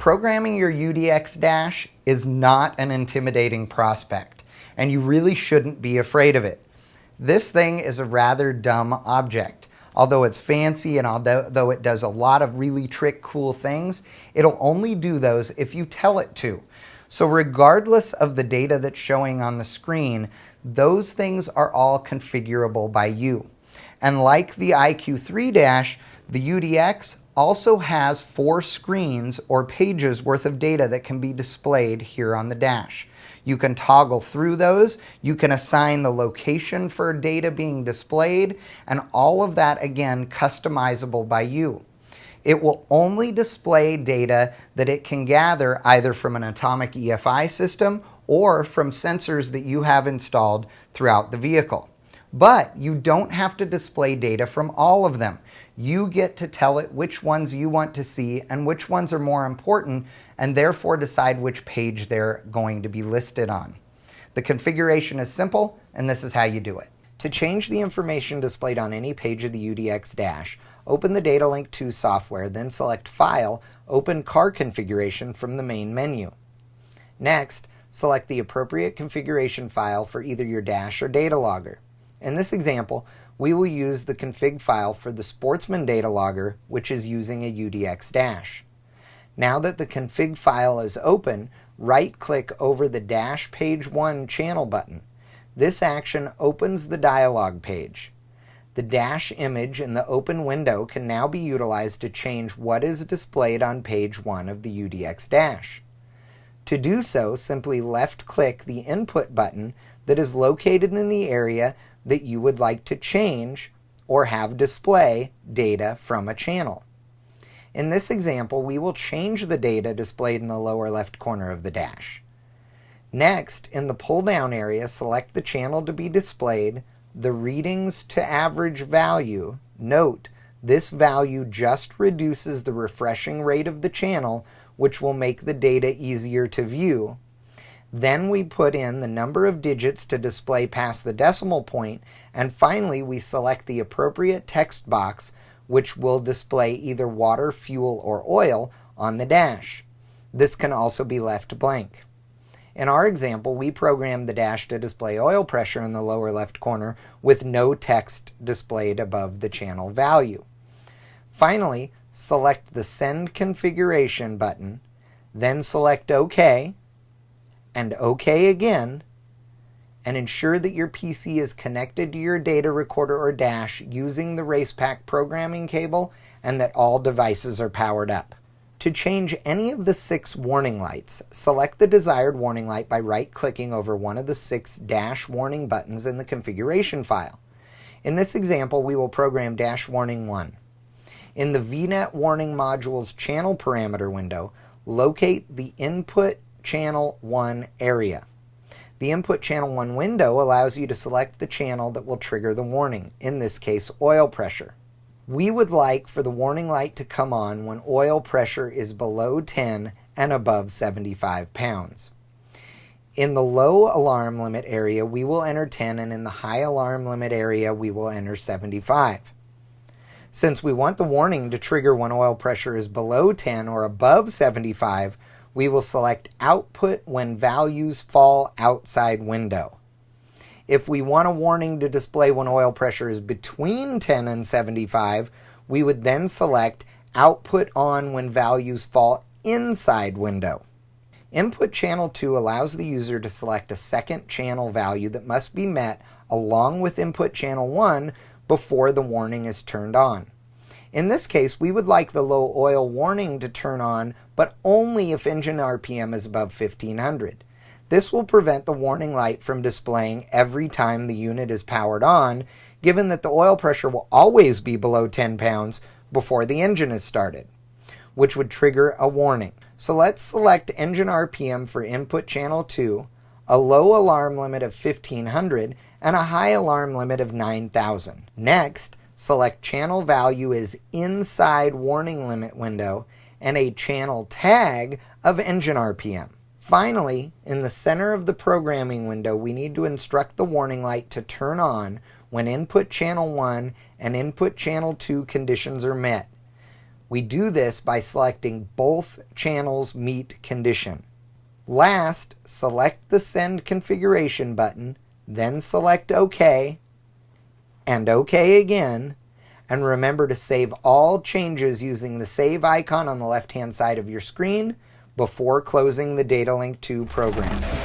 Programming your UDX dash is not an intimidating prospect, and you really shouldn't be afraid of it. This thing is a rather dumb object. Although it's fancy and although it does a lot of really cool things, it'll only do those if you tell it to. So regardless of the data that's showing on the screen, those things are all configurable by you. And like the IQ3 dash, the UDX also has 4 screens or pages worth of data that can be displayed here on the dash. You can toggle through those, you can assign the location for data being displayed, and all of that, again, customizable by you. It will only display data that it can gather either from an atomic EFI system or from sensors that you have installed throughout the vehicle. But you don't have to display data from all of them. You get to tell it which ones you want to see and which ones are more important, and therefore decide which page they're going to be listed on. The configuration is simple, and this is how you do it. To change the information displayed on any page of the UDX dash, open the Data Link 2 software, then select File, Open Car Configuration from the main menu. Next, select the appropriate configuration file for either your dash or data logger. In this example, we will use the config file for the Sportsman data logger, which is using a UDX dash. Now that the config file is open, right-click over the Dash Page 1 channel button. This action opens the dialog page. The dash image in the open window can now be utilized to change what is displayed on page 1 of the UDX dash. To do so, simply left-click the Input button that is located in the area that you would like to change or have display data from a channel. In this example, we will change the data displayed in the lower left corner of the dash. Next, in the pull-down area, select the channel to be displayed, the readings to average value. Note, this value just reduces the refreshing rate of the channel, which will make the data easier to view. Then we put in the number of digits to display past the decimal point, and finally we select the appropriate text box, which will display either water, fuel, or oil on the dash. This can also be left blank. In our example, we programmed the dash to display oil pressure in the lower left corner with no text displayed above the channel value. Finally, select the Send Configuration button, then select OK, and OK again, and ensure that your PC is connected to your data recorder or dash using the Racepak programming cable and that all devices are powered up. To change any of the 6 warning lights, select the desired warning light by right-clicking over one of the 6 dash warning buttons in the configuration file. In this example, we will program dash warning 1. In the VNet warning module's channel parameter window, locate the Input Channel 1 area. The Input Channel 1 window allows you to select the channel that will trigger the warning, in this case oil pressure. We would like for the warning light to come on when oil pressure is below 10 and above 75 pounds. In the low alarm limit area we will enter 10, and in the high alarm limit area we will enter 75. Since we want the warning to trigger when oil pressure is below 10 or above 75, we will select Output when values fall outside window. If we want a warning to display when oil pressure is between 10 and 75, we would then select Output on when values fall inside window. Input Channel 2 allows the user to select a second channel value that must be met along with Input Channel 1 before the warning is turned on. In this case, we would like the low oil warning to turn on, but only if engine RPM is above 1500. This will prevent the warning light from displaying every time the unit is powered on, given that the oil pressure will always be below 10 pounds before the engine is started, which would trigger a warning. So let's select engine RPM for Input Channel 2, a low alarm limit of 1500, and a high alarm limit of 9000. Next, select channel value as inside warning limit window and a channel tag of engine RPM. Finally, in the center of the programming window, we need to instruct the warning light to turn on when Input Channel 1 and Input Channel 2 conditions are met. We do this by selecting both channels meet condition. Last, select the Send Configuration button, then select OK, and OK again, and remember to save all changes using the Save icon on the left-hand side of your screen before closing the Data Link 2 program.